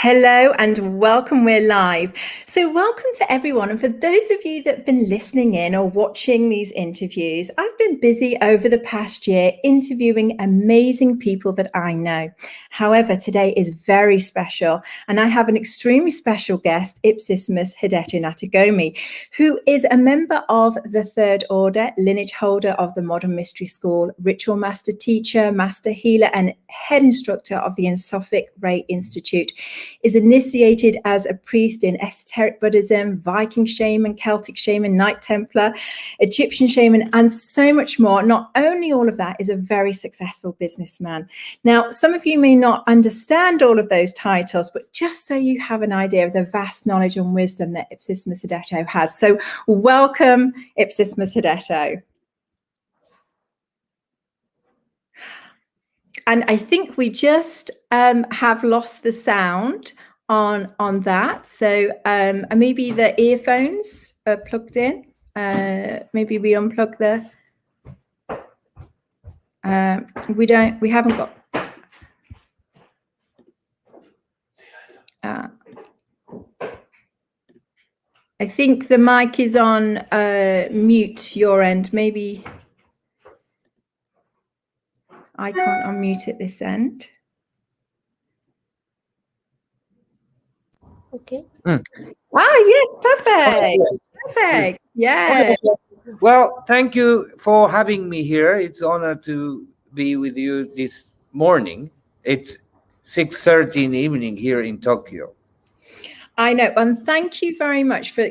Hello and welcome. We're live. So welcome to everyone. And for those of you that have been listening in or watching these interviews, I've been busy over the past year interviewing amazing people that I know. However, today is very special and I have an extremely special guest, Ipsissimus Hideto Nakagome, who is a member of the Third Order, lineage holder of the Modern Mystery School, ritual master teacher, master healer, and head instructor of the Ipsissimus REI Institute. Is initiated as a priest in esoteric Buddhism, Viking shaman, Celtic shaman, Knight Templar, Egyptian shaman, and so much more. Not only all of that, is a very successful businessman. Now, some of you may not understand all of those titles, but just so you have an idea of the vast knowledge and wisdom that Ipsissimus Hideto has. So welcome, Ipsissimus Hideto. And I think we just have lost the sound on that. So maybe the earphones are plugged in. Maybe we unplug the. We haven't got. I think the mic is on mute your end. Maybe I can't unmute at this end. Okay. Yes, perfect. Perfect. Yeah. Well, thank you for having me here. It's an honor to be with you this morning. It's 6:30 in the evening here in Tokyo. I know, and thank you very much for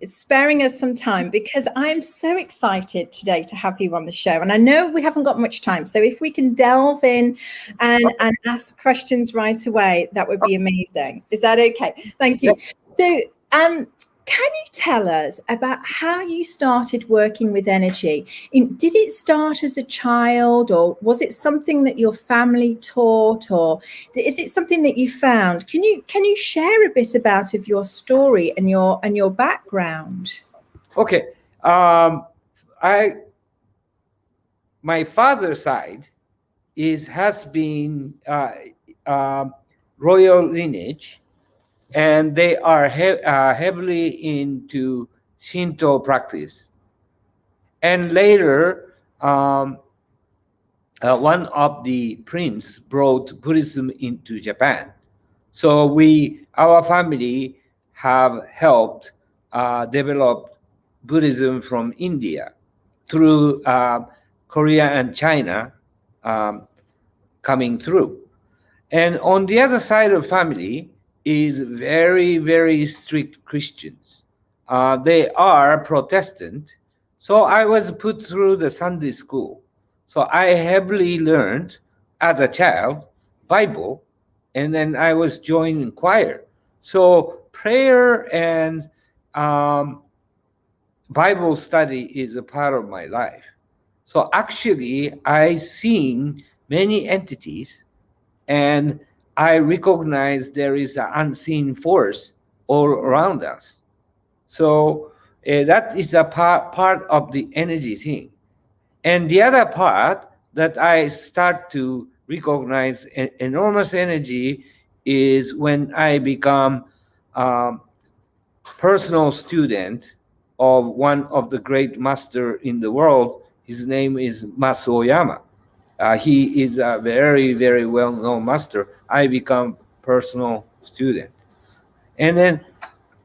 sparing us some time, because I'm so excited today to have you on the show. And I know we haven't got much time, so if we can delve in and ask questions right away, that would be amazing. Is that okay? Thank you. So, can you tell us about how you started working with energy? Did it start as a child, or was it something that your family taught, or is it something that you found? Can you share a bit about of your story and your background? Okay. My father's side has been royal lineage. And they are heavily into Shinto practice. And later, one of the princes brought Buddhism into Japan. So our family have helped develop Buddhism from India through Korea and China coming through. And on the other side of family is very, very strict Christians. They are Protestant. So I was put through the Sunday school. So I heavily learned as a child Bible, and then I was joining choir. So prayer and Bible study is a part of my life. So actually, I've seen many entities, and I recognize there is an unseen force all around us. So that is a part of the energy thing. And the other part that I start to recognize enormous energy is when I become personal student of one of the great master in the world. His name is Masu Oyama. He is a very, very well-known master. I become personal student. And then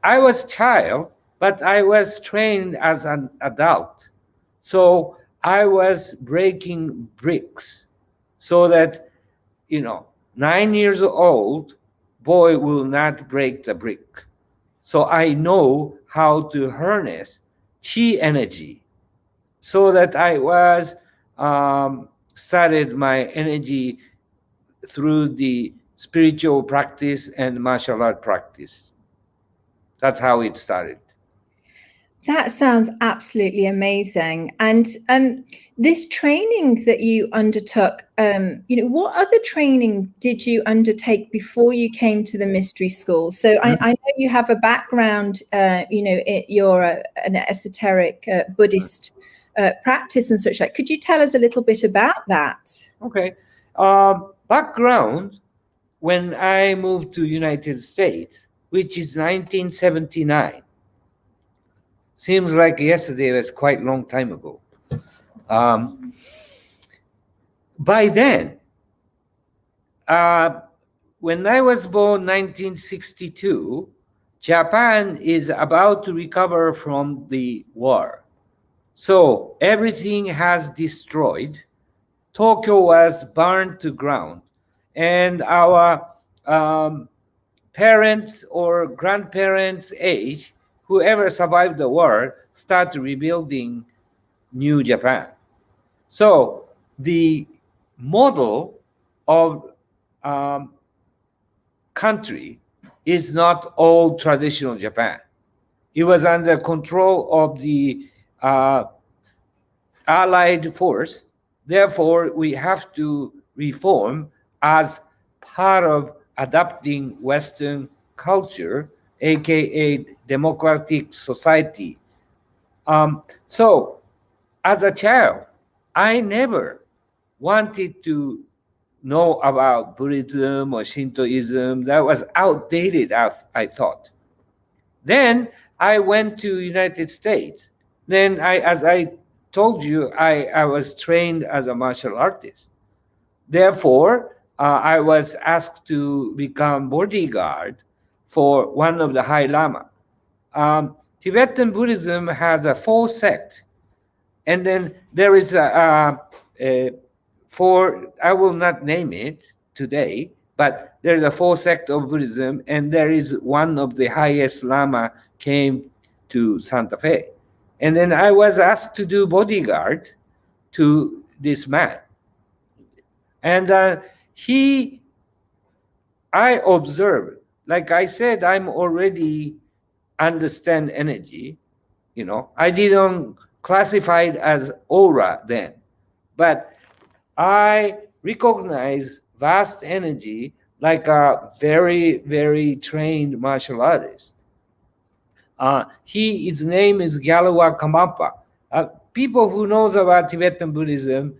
I was child, but I was trained as an adult. So I was breaking bricks so that, 9 years old boy will not break the brick. So I know how to harness chi energy so that I was started my energy through the spiritual practice and martial art practice. That's how it started. That sounds absolutely amazing. And this training that you undertook, what other training did you undertake before you came to the mystery school? So I know you have a background, you're an esoteric Buddhist practice and such like. Could you tell us a little bit about that? Okay. Background when I moved to United States, which is 1979. Seems like yesterday, that's quite a long time ago. By then, when I was born 1962, Japan is about to recover from the war. So everything has destroyed. Tokyo was burned to ground. And our parents or grandparents' age, whoever survived the war, start rebuilding New Japan. So the model of country is not all traditional Japan. It was under control of the Allied force. Therefore, we have to reform as part of adopting Western culture, aka democratic society. So, as a child, I never wanted to know about Buddhism or Shintoism. That was outdated, as I thought. Then I went to United States. Then as I told you, I was trained as a martial artist. Therefore, I was asked to become bodyguard for one of the High Lama. Tibetan Buddhism has a 4 sect, and then there is a 4. I will not name it today, but there's a 4 sect of Buddhism, and there is one of the highest Lama came to Santa Fe. And then I was asked to do bodyguard to this man. And I observed, like I said, I'm already understand energy. I didn't classify it as aura then, but I recognize vast energy like a very, very trained martial artist. His name is Gyalwa Kamapa. People who knows about Tibetan Buddhism,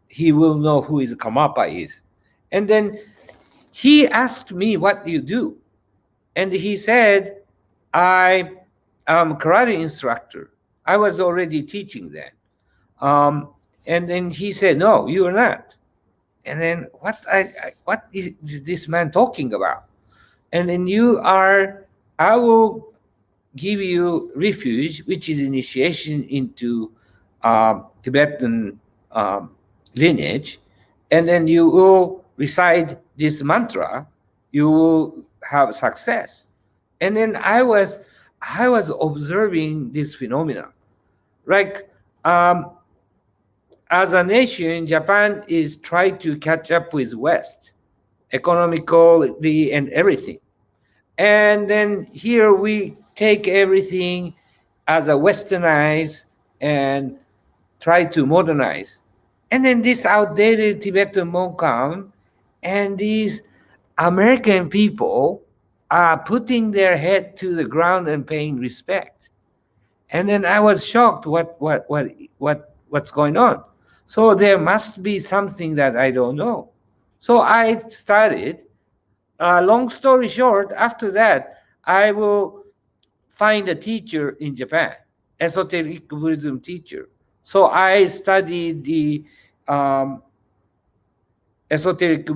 he will know who is Kamapa is. And then he asked me, what do you do? And he said, I am a karate instructor. I was already teaching then. And then he said, no, you are not. And then what is this man talking about? And then I will give you refuge, which is initiation into Tibetan lineage. And then you will recite this mantra, you will have success. And then I was observing this phenomena. Like, as a nation, Japan is trying to catch up with West, economically and everything. And then here we take everything as a westernized and try to modernize. And then this outdated Tibetan monk come, and these American people are putting their head to the ground and paying respect. And then I was shocked what's going on. So there must be something that I don't know. So I started. Long story short, after that, I will find a teacher in Japan, esoteric Buddhism teacher. So I studied the esoteric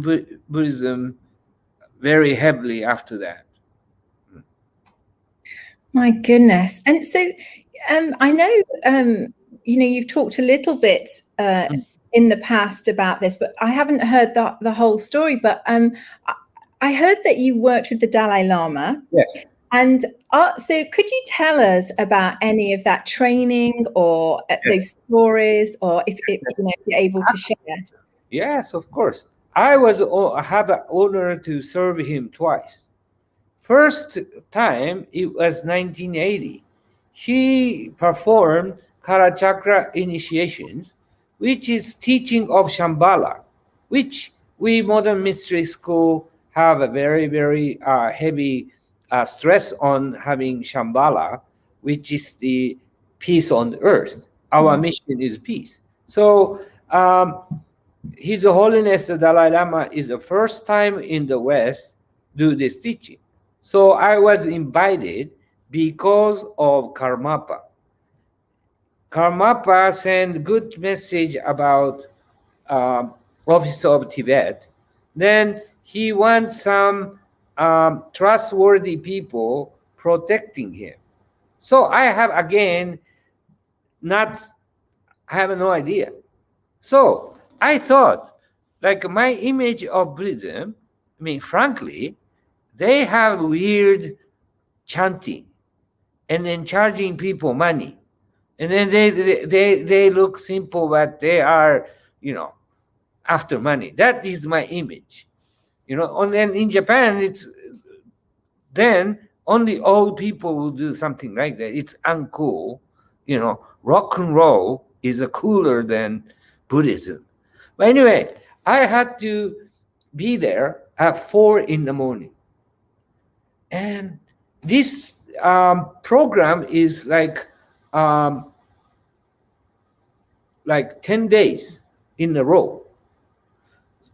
Buddhism very heavily after that. My goodness. And so I know, you've talked a little bit in the past about this, but I haven't heard the whole story. But I heard that you worked with the Dalai Lama. Yes. And so could you tell us about any of that training or those stories, or if you're able to share? Yes, of course. I had the honor to serve him twice. First time, it was 1980. He performed Kalachakra initiations, which is teaching of Shambhala, which we modern mystery school have a very, very heavy stress on having Shambhala, which is the peace on earth. Our mission is peace. So His Holiness the Dalai Lama is the first time in the West do this teaching. So I was invited because of Karmapa. Karmapa sent good message about Office of Tibet. Then he wants some trustworthy people protecting him. So I have again not, I have no idea. So I thought, like my image of Buddhism, I mean, frankly, they have weird chanting and then charging people money. And then they look simple, but they are, after money. That is my image. And then in Japan, it's then only old people will do something like that. It's uncool. Rock and roll is cooler than Buddhism. But anyway, I had to be there at 4 in the morning. And this program is like 10 days in a row.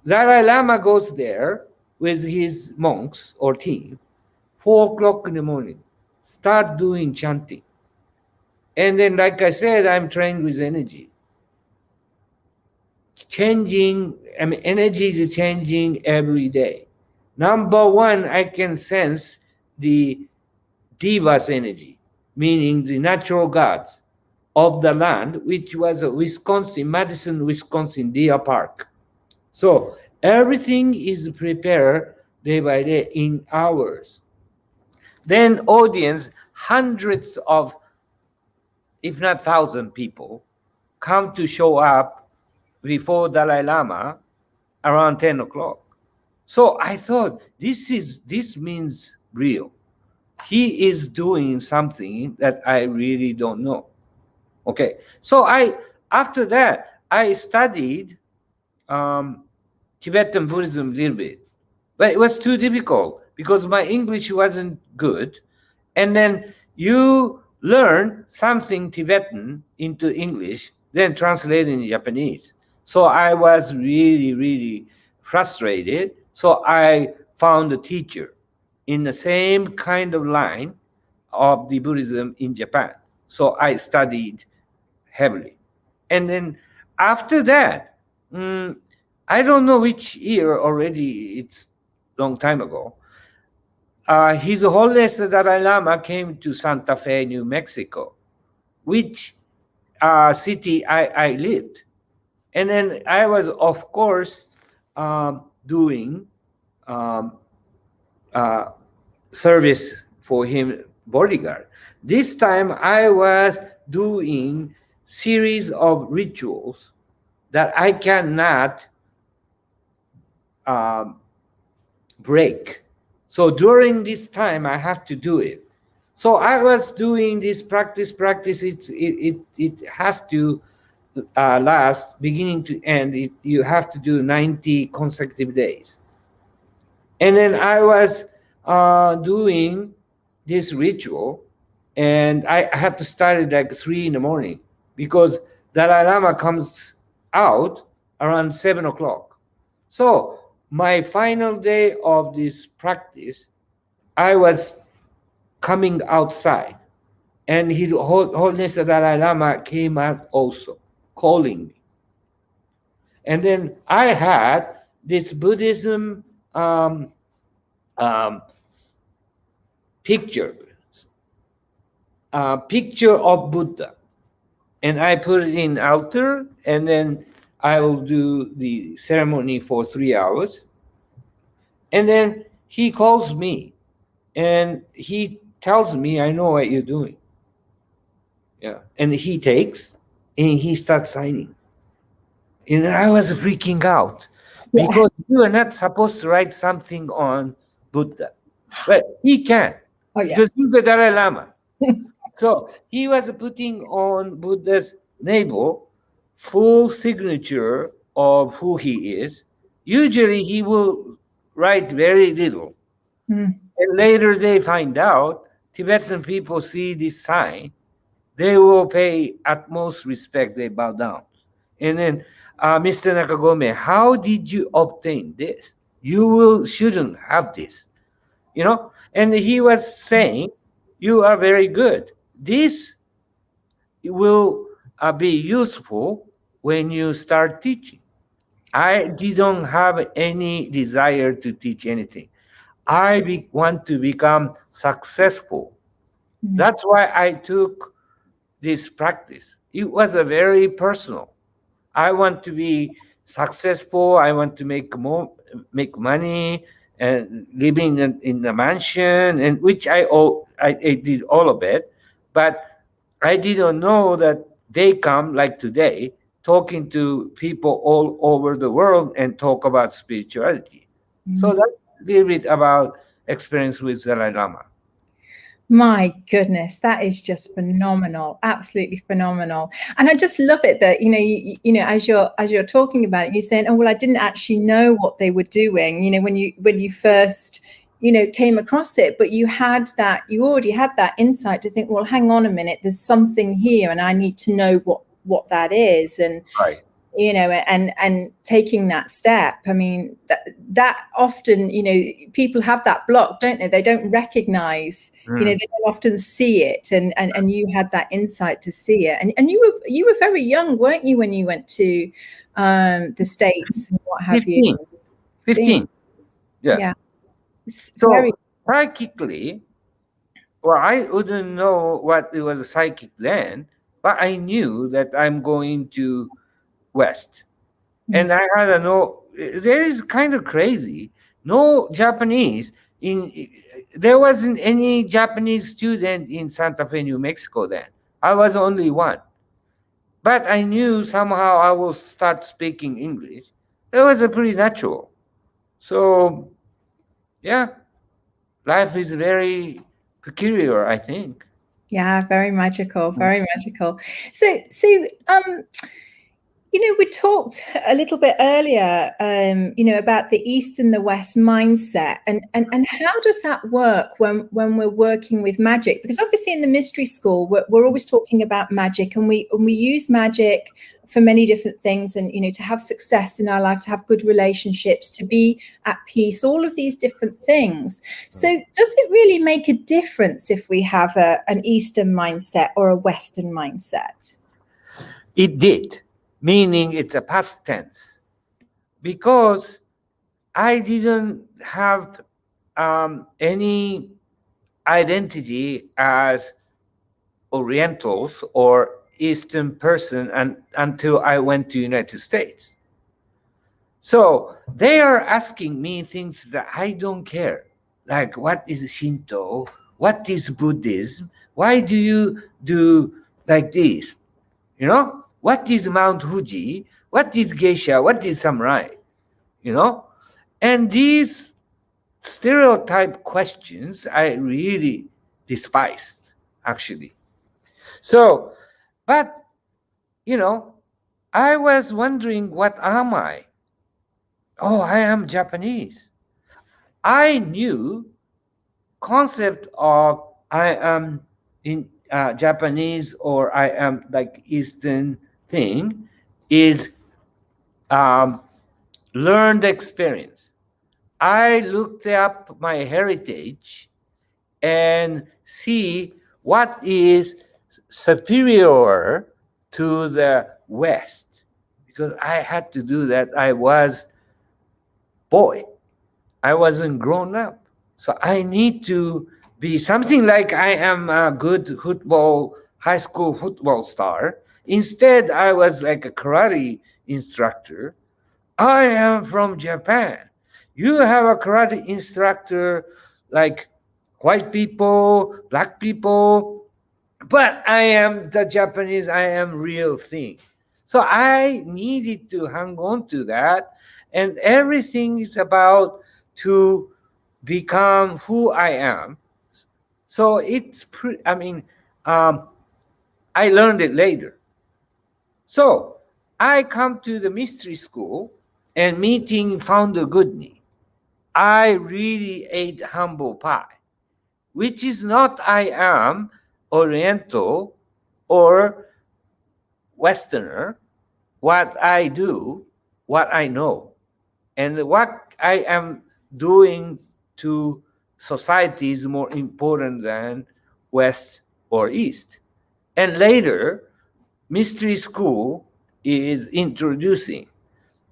Dalai Lama goes there with his monks or team, 4 o'clock in the morning, start doing chanting. And then, like I said, I'm trained with energy. Energy is changing every day. Number one, I can sense the Deva's energy, meaning the natural gods of the land, which was Madison, Wisconsin Deer Park. So everything is prepared day by day in hours. Then audience, hundreds of, if not 1,000 people, come to show up before Dalai Lama around 10 o'clock. So I thought, this means real. He is doing something that I really don't know. Okay, so after that, I studied Tibetan Buddhism a little bit, but it was too difficult because my English wasn't good. And then you learn something Tibetan into English, then translate in Japanese. So I was really, really frustrated. So I found a teacher in the same kind of line of the Buddhism in Japan. So I studied heavily. And then after that, I don't know which year already, it's a long time ago, His Holiness the Dalai Lama came to Santa Fe, New Mexico, which city I lived. And then I was, of course, doing service for him, bodyguard. This time I was doing series of rituals that I cannot break. So during this time, I have to do it. So I was doing this practice. It has to last beginning to end. You have to do 90 consecutive days. And then I was doing this ritual, and I had to start at like 3 in the morning because Dalai Lama comes out around 7 o'clock. So my final day of this practice, I was coming outside, and His Holiness the Dalai Lama came out also, calling me. And then I had this Buddhism picture of Buddha, and I put it in altar, and then I will do the ceremony for 3 hours. And then he calls me and he tells me, I know what you're doing. Yeah. And he takes and he starts signing. And I was freaking out because you are not supposed to write something on Buddha, but he can because he's the Dalai Lama. So he was putting on Buddha's navel full signature of who he is. Usually he will write very little. And later they find out, Tibetan people see this sign, they will pay utmost respect, they bow down. And then, Mr. Nakagome, how did you obtain this? You shouldn't have this. And he was saying, you are very good. This will be useful when you start teaching. I didn't have any desire to teach anything. Want to become successful. That's why I took this practice. It was a very personal. I want to be successful. I want to make money, and living in a mansion, and which I did all of it, but I didn't know that they come like today, talking to people all over the world and talk about spirituality. So that's a little bit about experience with Dalai Lama. My goodness, that is just phenomenal, absolutely phenomenal. And I just love it that, as you're talking about it, you're saying, oh, well, I didn't actually know what they were doing, when you first, came across it, but you already had that insight to think, well, hang on a minute, there's something here and I need to know what that is. And Right. And taking that step. I mean, that often, people have that block, don't they? They don't recognize, they don't often see it. And you had that insight to see it. And you were very young, weren't you, when you went to the States and what have 15. you? 15. Yeah. So very psychically, well, I wouldn't know what it was psychic then, but I knew that I'm going to West. And I had there is kind of crazy. No Japanese there wasn't any Japanese student in Santa Fe, New Mexico then. I was only one. But I knew somehow I will start speaking English. It was a pretty natural. So, yeah, life is very peculiar, I think. Yeah, very magical, very magical. So we talked a little bit earlier, about the East and the West mindset, and how does that work when we're working with magic? Because obviously in the mystery school, we're always talking about magic, and we use magic for many different things, and to have success in our life, to have good relationships, to be at peace, all of these different things. So does it really make a difference if we have an Eastern mindset or a Western mindset? It did. Meaning it's a past tense, because I didn't have any identity as Orientals or Eastern person until I went to United States. So they are asking me things that I don't care, like what is Shinto, what is Buddhism, why do you do like this, what is Mount Fuji? What is geisha? What is samurai? And these stereotype questions I really despised, actually. So, but, I was wondering, what am I? Oh, I am Japanese. I knew concept of I am in Japanese, or I am like Eastern thing is learned experience. I looked up my heritage and see what is superior to the West, because I had to do that. I was boy. I wasn't grown up. So I need to be something like I am a good high school football star. Instead, I was like a karate instructor. I am from Japan. You have a karate instructor like white people, black people, but I am the Japanese, I am real thing. So I needed to hang on to that. And everything is about to become who I am. So I learned it later. So I come to the mystery school and meeting Founder Goodney. I really ate humble pie, which is not I am Oriental or Westerner. What I do, what I know, and what I am doing to society is more important than West or East. And later, mystery school is introducing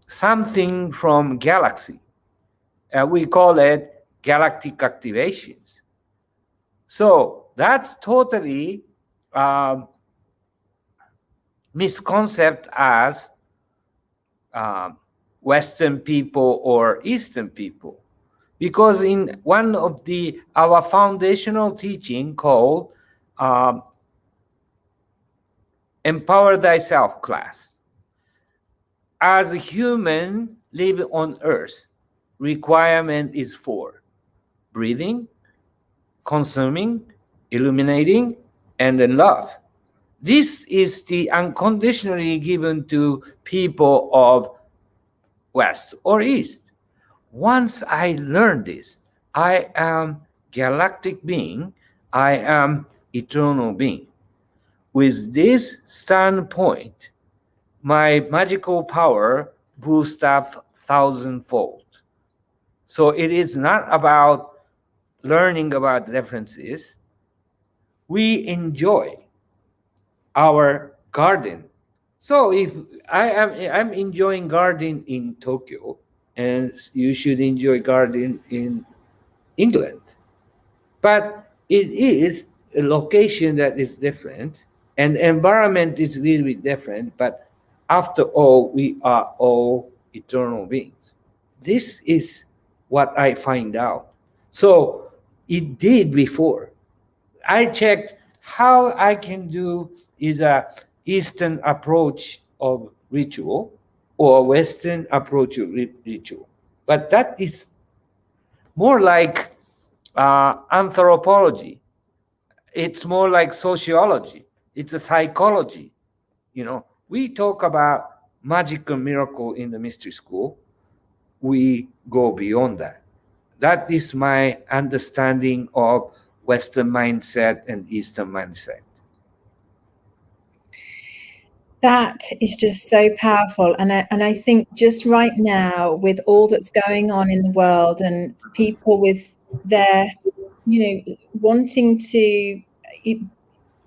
something from galaxy. We call it galactic activations. So that's totally misconcept as Western people or Eastern people, because in one of our foundational teaching called Empower Thyself class, as a human live on Earth, requirement is for breathing, consuming, illuminating, and then love. This is the unconditionally given to people of West or East. Once I learned this, I am galactic being, I am eternal being. With this standpoint, my magical power boosts up thousandfold. So it is not about learning about differences. We enjoy our garden. So if I'm enjoying garden in Tokyo, and you should enjoy garden in England, but it is a location that is different, and environment is a little bit different. But after all, we are all eternal beings. This is what I find out. So it did before. I checked how I can do is a Eastern approach of ritual or Western approach of ritual. But that is more like anthropology. It's more like sociology. It's a psychology. We talk about magical miracle in the mystery school. We go beyond that. That is my understanding of Western mindset and Eastern mindset. That is just so powerful. And I think just right now, with all that's going on in the world and people with their, wanting to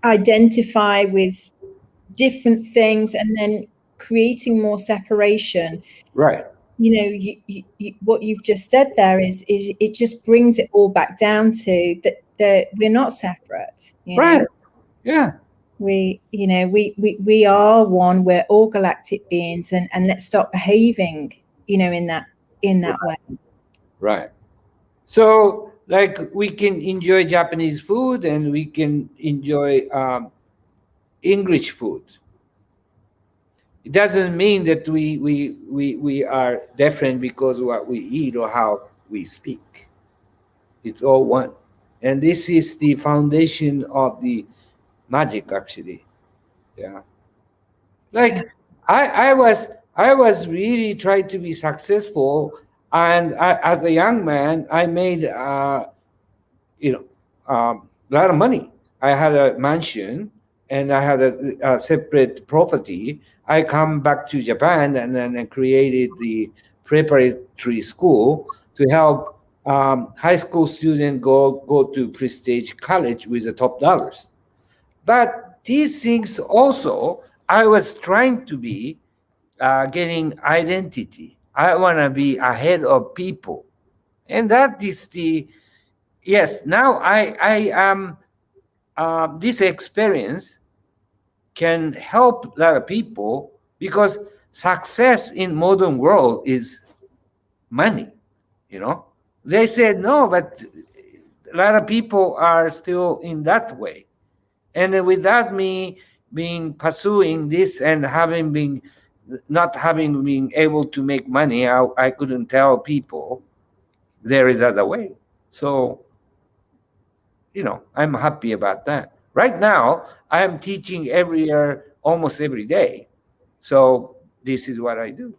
identify with different things and then creating more separation. Right. What you've just said there is it just brings it all back down to that we're not separate. Right. Yeah. We are one. We're all galactic beings, and let's stop behaving, in that way. Right. So, like, we can enjoy Japanese food and we can enjoy English food. It doesn't mean that we are different because of what we eat or how we speak. It's all one, and this is the foundation of the magic, actually. Yeah. Like, I was really trying to be successful, and as a young man, I made a lot of money. I had a mansion and I had a separate property. I come back to Japan and then I created the preparatory school to help high school students go to prestige college with the top dollars. But these things also, I was trying to be getting identity. I want to be ahead of people. And that is yes, now I am, this experience can help a lot of people, because success in modern world is money. They said no, but a lot of people are still in that way. And without me being pursuing this and not having been able to make money, I couldn't tell people there is other way. So, I'm happy about that. Right now, I am teaching every year, almost every day. So this is what I do.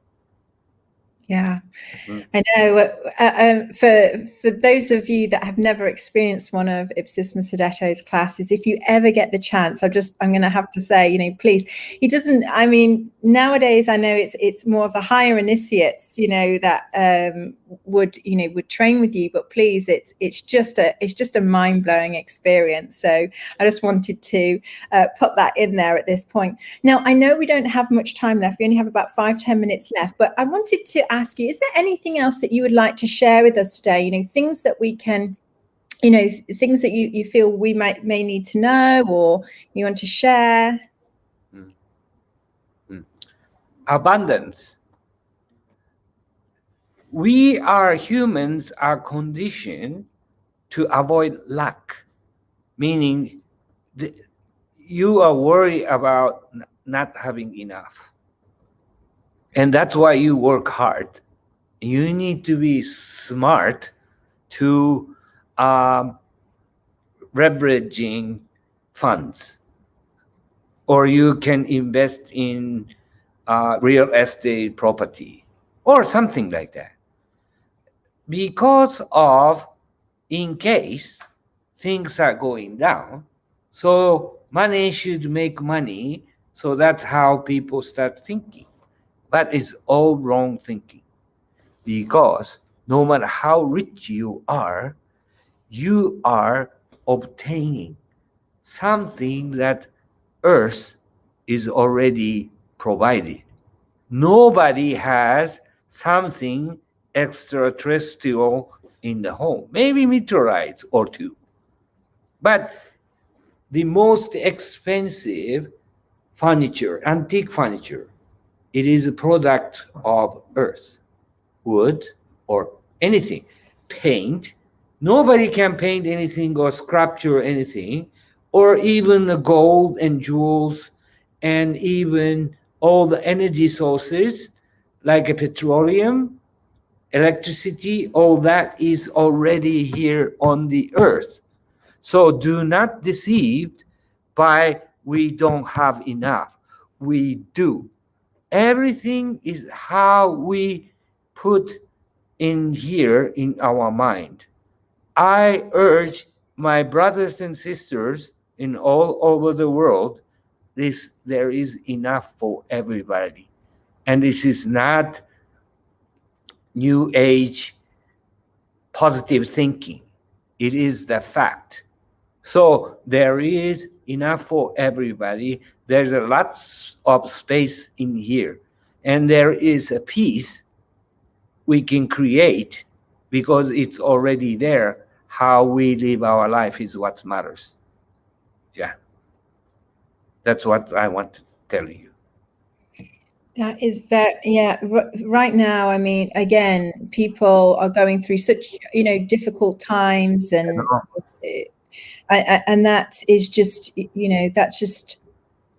Yeah. Mm. I know. For those of you that have never experienced one of Ipsissimus Hideto's classes, if you ever get the chance, I'm going to have to say, please. He doesn't. I mean, nowadays I know it's more of the higher initiates, that would train with you. But please, it's just a mind-blowing experience. So I just wanted to put that in there at this point. Now, I know we don't have much time left. We only have about 5-10 minutes left, but I wanted to ask you, is there anything else that you would like to share with us today? Things that we can, things that you feel we may need to know, or you want to share? Abundance. We humans are conditioned to avoid lack, meaning you are worried about not having enough. And that's why you work hard. You need to be smart to leveraging funds, or you can invest in real estate property or something like that, because of in case things are going down. So money should make money. So that's how people start thinking. But it's all wrong thinking, because no matter how rich you are obtaining something that Earth is already provided. Nobody has something extraterrestrial in the home, maybe meteorites or two. But the most expensive furniture, antique furniture, it is a product of Earth, wood, or anything. Paint. Nobody can paint anything or sculpture anything, or even the gold and jewels, and even all the energy sources like a petroleum, electricity, all that is already here on the Earth. So do not deceive by we don't have enough. We do. Everything is how we put in here in our mind. I urge my brothers and sisters in all over the world, there is enough for everybody. And this is not new age positive thinking. It is the fact. So there is enough for everybody. There's a lots of space in here. And there is a peace we can create because it's already there. How we live our life is what matters. Yeah. That's what I want to tell you. That is very, yeah. Right now, I mean, again, people are going through such, difficult times, and that is just, that's just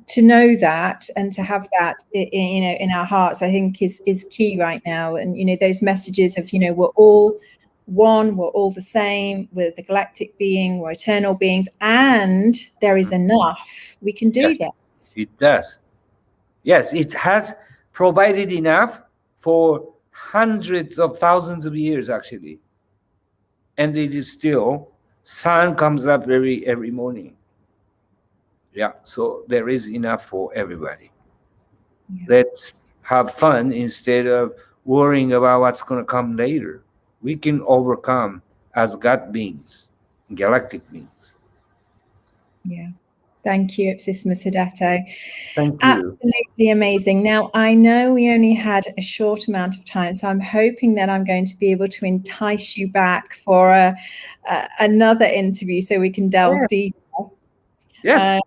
to know that and to have that, in our hearts, I think is key right now. And, those messages of, we're all one, we're all the same, we're the galactic being, we're eternal beings, and there is enough. We can do this. It does. Yes, it has provided enough for hundreds of thousands of years, actually. And it is still, sun comes up every morning. Yeah, so there is enough for everybody. Yeah. Let's have fun instead of worrying about what's going to come later. We can overcome as God beings, galactic beings. Yeah. Thank you, Ipsissimus Hideto. Thank you. Absolutely amazing. Now, I know we only had a short amount of time, so I'm hoping that I'm going to be able to entice you back for another interview so we can delve deeper. Yes,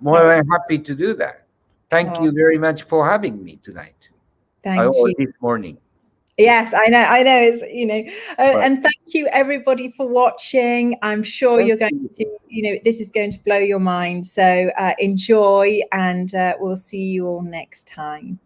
more than happy to do that. Thank you very much for having me tonight. Thank you. This morning. Yes, I know. It's, and thank you everybody for watching. I'm sure you're going to, this is going to blow your mind. So enjoy, and we'll see you all next time.